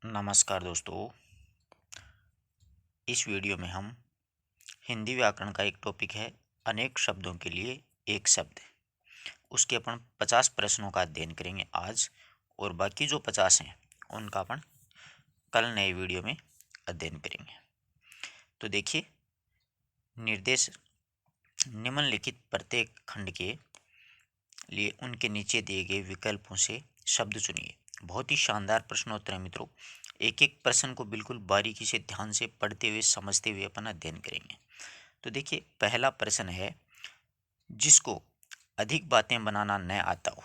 नमस्कार दोस्तों। इस वीडियो में हम हिंदी व्याकरण का एक टॉपिक है अनेक शब्दों के लिए एक शब्द। उसके अपन 50 प्रश्नों का अध्ययन करेंगे आज, और बाकी जो 50 हैं उनका अपन कल नए वीडियो में अध्ययन करेंगे। तो देखिए, निर्देश निम्नलिखित प्रत्येक खंड के लिए उनके नीचे दिए गए विकल्पों से शब्द चुनिए। बहुत ही शानदार प्रश्नोत्तर है मित्रों। एक एक प्रश्न को बिल्कुल बारीकी से ध्यान से पढ़ते हुए समझते हुए अपन अध्ययन करेंगे। तो देखिए, पहला प्रश्न है, जिसको अधिक बातें बनाना न आता हो,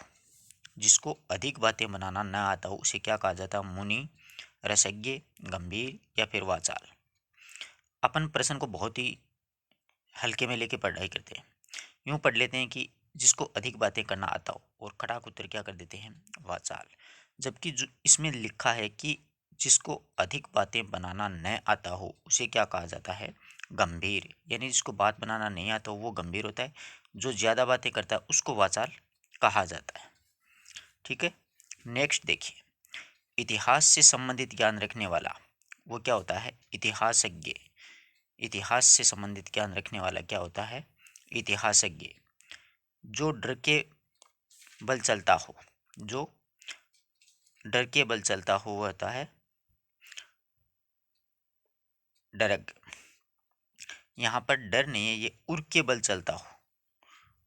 जिसको अधिक बातें बनाना न आता हो उसे क्या कहा जाता है? मुनि, रसज्ञ, गंभीर या फिर वाचाल। अपन प्रश्न को बहुत ही हल्के में लेके पढ़ाई करते हैं। यूं पढ़ लेते हैं कि जिसको अधिक बातें करना आता हो, और खड़ाक उत्तर क्या कर देते हैं? वाचाल। जबकि जो इसमें लिखा है कि जिसको अधिक बातें बनाना न आता हो उसे क्या कहा जाता है? गंभीर। यानी जिसको बात बनाना नहीं आता हो वो गंभीर होता है, जो ज़्यादा बातें करता है उसको वाचाल कहा जाता है। ठीक है, नेक्स्ट देखिए, इतिहास से संबंधित ज्ञान रखने वाला वो क्या होता है? इतिहासज्ञ। इतिहास से संबंधित ज्ञान रखने वाला क्या होता है? इतिहासज्ञ। जो डर के बल चलता हो, जो डर के बल चलता हो वो होता है डरग। यहाँ पर डर नहीं है, ये उर के बल चलता हो।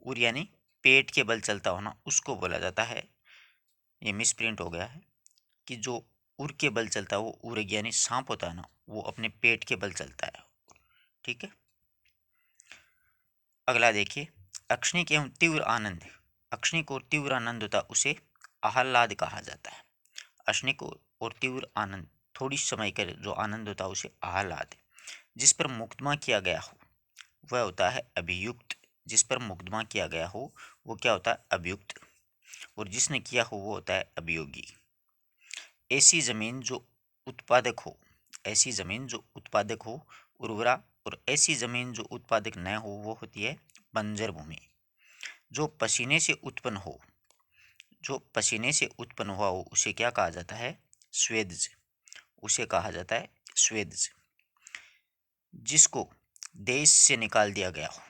उर यानी पेट के बल चलता हो ना, उसको बोला जाता है। ये मिस प्रिंट हो गया है कि जो उर के बल चलता है वो उर्ग यानी सांप होता है ना, वो अपने पेट के बल चलता है। ठीक है, अगला देखिए, अक्षणिक एवं तीव्र आनंद। अक्षणिक और तीव्र आनंद होता है उसे आह्लाद कहा जाता है। अक्षणिक और तीव्र आनंद, थोड़ी समय का जो आनंद होता है उसे आह्लाद। जिस पर मुकदमा किया गया हो वह होता है अभियुक्त। जिस पर मुकदमा किया गया हो वो क्या होता है? अभियुक्त। और जिसने किया हो वो होता है अभियोगी। ऐसी जमीन जो उत्पादक हो, ऐसी जमीन जो उत्पादक हो उर्वरा, और ऐसी जमीन जो उत्पादक न हो वो होती है बंजर भूमि। जो पसीने से उत्पन्न हो, जो पसीने से उत्पन्न हुआ हो उसे क्या कहा जाता है? स्वेदज। उसे कहा जाता है स्वेदज। जिसको देश से निकाल दिया गया हो,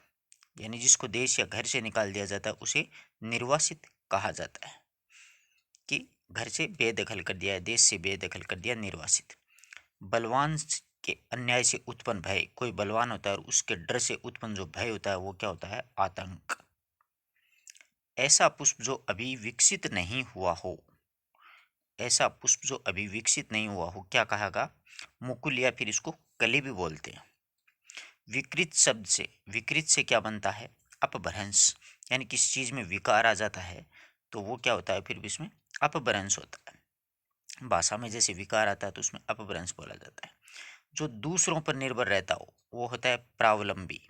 यानी जिसको देश या घर से निकाल दिया जाता है उसे निर्वासित कहा जाता है। कि घर से बेदखल कर दिया है, देश से बेदखल कर दिया, निर्वासित। बलवान के अन्याय से उत्पन्न भय, कोई बलवान होता है और उसके डर से उत्पन्न जो भय होता है वो क्या होता है? आतंक। ऐसा पुष्प जो अभी विकसित नहीं हुआ हो, ऐसा पुष्प जो अभी विकसित नहीं हुआ हो क्या कहेगा? मुकुल, या फिर इसको कली भी बोलते हैं। विकृत शब्द से, विकृत से क्या बनता है? अपभ्रंश। यानी किसी चीज में विकार आ जाता है तो वो क्या होता है? फिर भी इसमें अपभ्रंश होता है। भाषा में जैसे विकार आता है तो उसमें अपभ्रंश बोला जाता है। जो दूसरों पर निर्भर रहता हो वो होता है प्रावलंबी।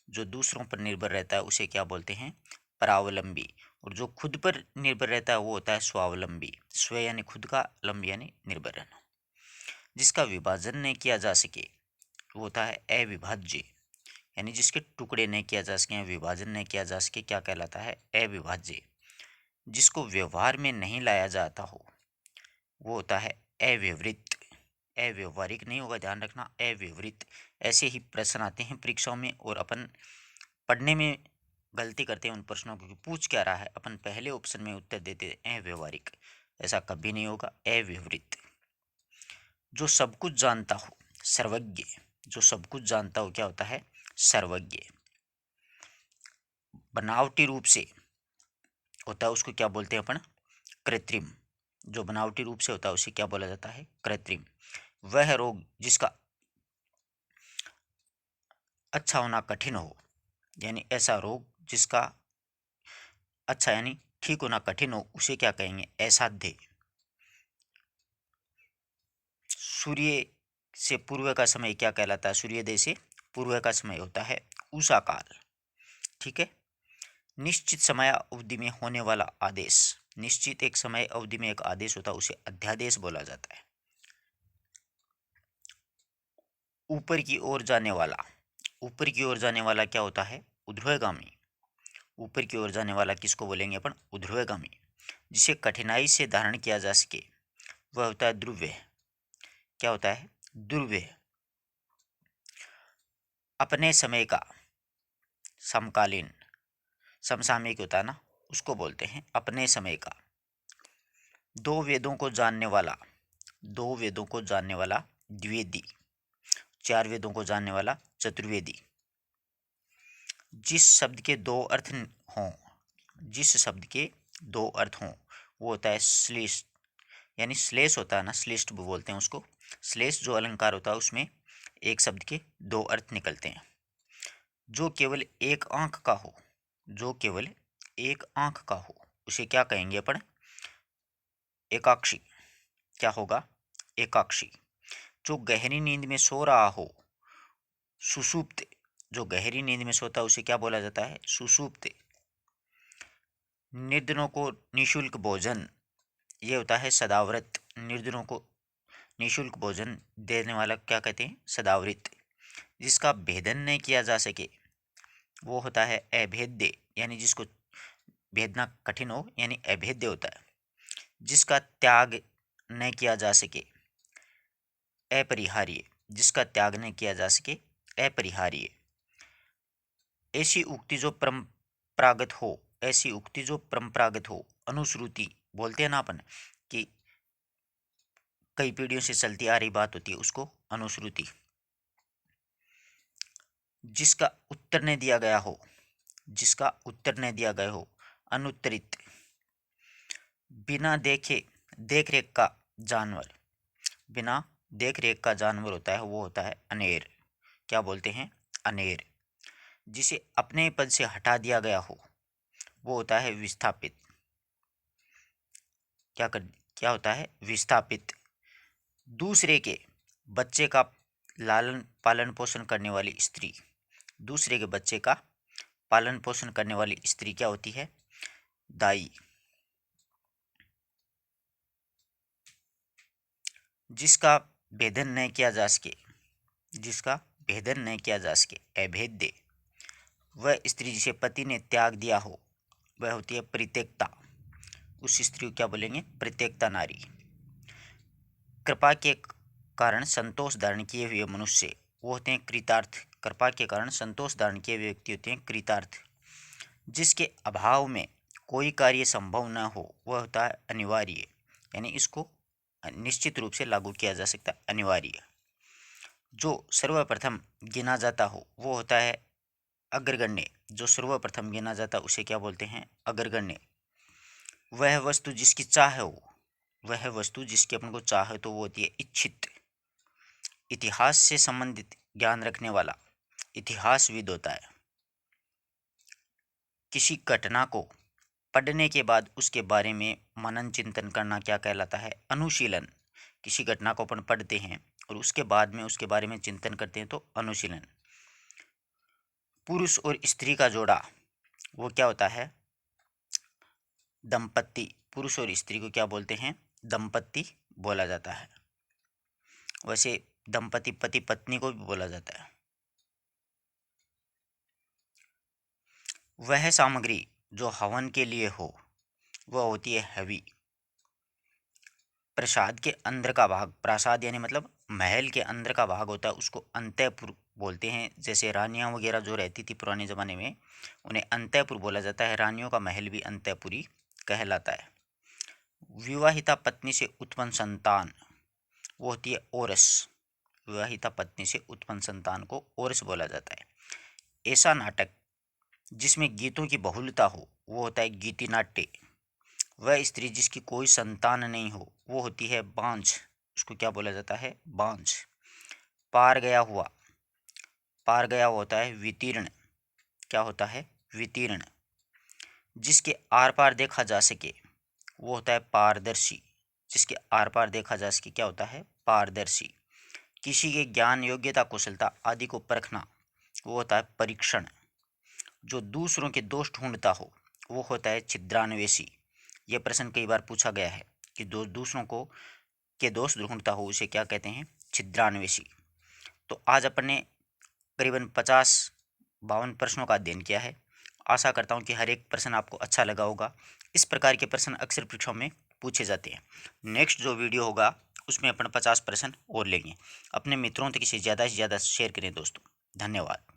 जो दूसरों पर निर्भर रहता है उसे क्या बोलते हैं? प्रावलंबी। और जो खुद पर निर्भर रहता है वो होता है स्वावलंबी। स्व यानी खुद का, लंबी यानी निर्भर रहना। जिसका विभाजन नहीं किया जा सके वो होता है अविभाज्य। यानी जिसके टुकड़े नहीं किया जा सके, विभाजन नहीं किया जा सके, क्या कहलाता है? अविभाज्य। जिसको व्यवहार में नहीं लाया जाता हो वो होता है अव्यवहित। अव्यवहारिक नहीं होगा, ध्यान रखना, अव्यवहित। ऐसे ही प्रश्न आते हैं परीक्षाओं में, और अपन पढ़ने में गलती करते हैं उन प्रश्नों को कि पूछ क्या रहा है, अपन पहले ऑप्शन में उत्तर देते हैं अव्यवहारिक। ऐसा कभी नहीं होगा, अव्यवहित। जो सब कुछ जानता हो, सर्वज्ञ। जो सब कुछ जानता हो क्या होता है? सर्वज्ञ। बनावटी रूप से होता है उसको क्या बोलते हैं अपन? कृत्रिम। जो बनावटी रूप से होता है उसे क्या बोला जाता है? कृत्रिम। वह रोग जिसका अच्छा होना कठिन हो, यानी ऐसा रोग जिसका अच्छा यानी ठीक होना कठिन हो उसे क्या कहेंगे? असाध्य। सूर्य से पूर्व का समय क्या कहलाता है? सूर्योदय से पूर्व का समय होता है उषा काल। ठीक है, निश्चित समय अवधि में होने वाला आदेश, निश्चित एक समय अवधि में एक आदेश होता है उसे अध्यादेश बोला जाता है। ऊपर की ओर जाने वाला, ऊपर की ओर जाने वाला क्या होता है? ऊर्ध्वगामी। ऊपर की ओर जाने वाला किसको बोलेंगे अपन? ऊर्ध्वगामी। जिसे कठिनाई से धारण किया जा सके वह होता है ध्रुव। क्या होता है? दुर्व्यय। अपने समय का समकालीन, समसामयिक होता है ना, उसको बोलते हैं अपने समय का। दो वेदों को जानने वाला, दो वेदों को जानने वाला द्विवेदी, चार वेदों को जानने वाला चतुर्वेदी। जिस शब्द के दो अर्थ हों, जिस शब्द के दो अर्थ हों, वो होता है श्लेष। यानी श्लेष होता है ना, श्लेष्ठ बोलते हैं उसको। श्लेष जो अलंकार होता है उसमें एक शब्द के दो अर्थ निकलते हैं। जो केवल एक आंख का हो, जो केवल एक आंख का हो, उसे क्या कहेंगे अपन? एकाक्षी। क्या होगा? एकाक्षी। जो गहरी नींद में सो रहा हो, सुषुप्त। जो गहरी नींद में सोता है उसे क्या बोला जाता है? सुषुप्त। निर्धनों को निःशुल्क भोजन, ये होता है सदाव्रत। निर्धनों को निःशुल्क भोजन देने वाला क्या कहते हैं? सदाव्रत। जिसका भेदन नहीं किया जा सके वो होता है अभेद्य, यानी जिसको भेदना कठिन हो यानी अभेद्य होता है। जिसका त्याग न किया जा सके अपरिहार्य, जिसका त्याग न किया जा सके अपरिहार्य। ऐसी उक्ति जो परंपरागत हो, ऐसी उक्ति जो परंपरागत हो, अनुश्रुति बोलते हैं ना अपन, कि कई पीढ़ियों से चलती आ रही बात होती है, उसको अनुश्रुति। जिसका उत्तर न दिया गया हो, जिसका उत्तर न दिया गया हो, अनुत्तरित। बिना देखे देख रेख का जानवर, बिना देख रेख का जानवर होता है वो होता है अनेर। क्या बोलते हैं? अनेर। जिसे अपने पद से हटा दिया गया हो वो होता है विस्थापित। क्या होता है? विस्थापित। दूसरे के बच्चे का लालन पालन पोषण करने वाली स्त्री, दूसरे के बच्चे का पालन पोषण करने वाली स्त्री क्या होती है? दाई। जिसका भेदन नहीं किया जा सके, जिसका भेदन नहीं किया जा सके अभेद्य। वह स्त्री जिसे पति ने त्याग दिया हो वह होती है परित्यक्ता। उस स्त्री को क्या बोलेंगे? परित्यक्ता नारी। कृपा के कारण संतोष धारण किए हुए मनुष्य वो होते हैं कृतार्थ। कृपा के कारण संतोष धारण किए हुए व्यक्ति होते हैं कृतार्थ। जिसके अभाव में कोई कार्य संभव न हो वह होता है अनिवार्य। यानी इसको निश्चित रूप से लागू किया जा सकता है, अनिवार्य। जो सर्वप्रथम गिना जाता हो वो होता है अग्रगण्य। जो सर्वप्रथम गिना जाता है उसे क्या बोलते हैं? अग्रगण्य। वह वस्तु जिसकी चाह हो, वह वस्तु जिसकी अपन को चाह है तो वो होती है इच्छित। इतिहास से संबंधित ज्ञान रखने वाला इतिहासविद होता है। किसी घटना को पढ़ने के बाद उसके बारे में मनन चिंतन करना क्या कहलाता है? अनुशीलन। किसी घटना को अपन पढ़ते हैं और उसके बाद में उसके बारे में चिंतन करते हैं तो अनुशीलन। पुरुष और स्त्री का जोड़ा वो क्या होता है? दंपत्ति। पुरुष और स्त्री को क्या बोलते हैं? दंपत्ति बोला जाता है। वैसे दंपति पति पत्नी को भी बोला जाता है। वह सामग्री जो हवन के लिए हो वह होती है हवि। प्रसाद के अंदर का भाग, प्रासाद यानी मतलब महल के अंदर का भाग होता है उसको अंतःपुर बोलते हैं। जैसे रानियां वगैरह जो रहती थी पुराने ज़माने में उन्हें अंतःपुर बोला जाता है। रानियों का महल भी अंतःपुरी कहलाता है। विवाहिता पत्नी से उत्पन्न संतान वो होती है ओरस। विवाहिता पत्नी से उत्पन्न संतान को ओरस बोला जाता है। ऐसा नाटक जिसमें गीतों की बहुलता हो वो होता है गीति नाट्य। वह स्त्री जिसकी कोई संतान नहीं हो वो होती है बांझ। उसको क्या बोला जाता है? बांझ। पार गया हुआ, पार गया हुआ होता है वितीर्ण। क्या होता है? वितीर्ण। जिसके आर पार देखा जा सके वो होता है पारदर्शी। जिसके आर पार देखा जा सके क्या होता है? पारदर्शी। किसी के ज्ञान योग्यता कुशलता आदि को परखना वो होता है परीक्षण। जो दूसरों के दोष ढूंढता हो वो होता है छिद्रान्वेषी। यह प्रश्न कई बार पूछा गया है कि दूसरों को के दोष ढूंढता हो उसे क्या कहते हैं? छिद्रान्वेषी। तो आज अपन ने करीबन 50-52 प्रश्नों का अध्ययन किया है। आशा करता हूँ कि हर एक प्रश्न आपको अच्छा लगा होगा। इस प्रकार के प्रश्न अक्सर परीक्षाओं में पूछे जाते हैं। नेक्स्ट जो वीडियो होगा उसमें अपन 50% और लेंगे। अपने मित्रों तक इसे ज़्यादा से ज़्यादा शेयर करें दोस्तों। धन्यवाद।